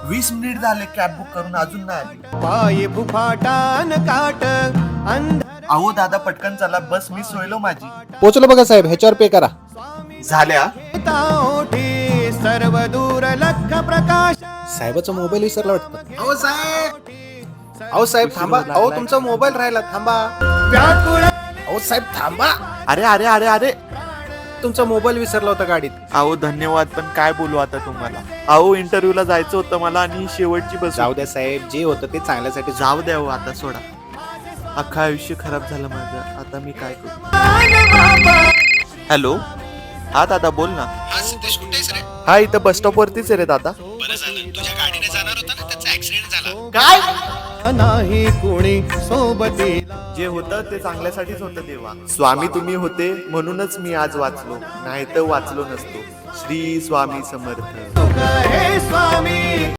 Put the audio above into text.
20 minute झाले cab book करून अजून नाही आली. पाय फुफाटान काट अहो दादा पटकन चला, बस मिस होईल हो माझी. पोचलो बघा साहेब, ह्याच्यावर पे करा. झाल्या ओठी सर्व दूर लख प्रकाश. साहेबाचा मोबाईल विसरला वाटतं. अहो साहेब, अहो साहेब थांबा. अहो तुमचा मोबाईल राहिला, थांबा. व्याकुळ अहो साहेब थांबा. अरे अरे अरे अरे, तुमचा मोबाईल विसरला होता गाडीत. अहो धन्यवाद, पण काय बोलू आता तुम्हाला. अहो इंटरव्ह्यूला जायचं होतं मला आणि ही शेवटची बस. जाऊ द्या साहेब, जे होतं ते चांगल्यासाठी. जाऊ द्या हो, आता सोडा. अख्खा आयुष्य खराब झालं माझं, आता मी काय करू. हॅलो, हा दादा बोल ना. हा इथं बस स्टॉप वरतीच आहे रे दादा. काय नाही कुणी सोबती. जे होतं ते चांगल्यासाठीच होतं देवा. स्वामी तुम्ही होते म्हणूनच मी आज वाचलो, नाही तर वाचलो नसतो. श्री स्वामी समर्थ. हे स्वामी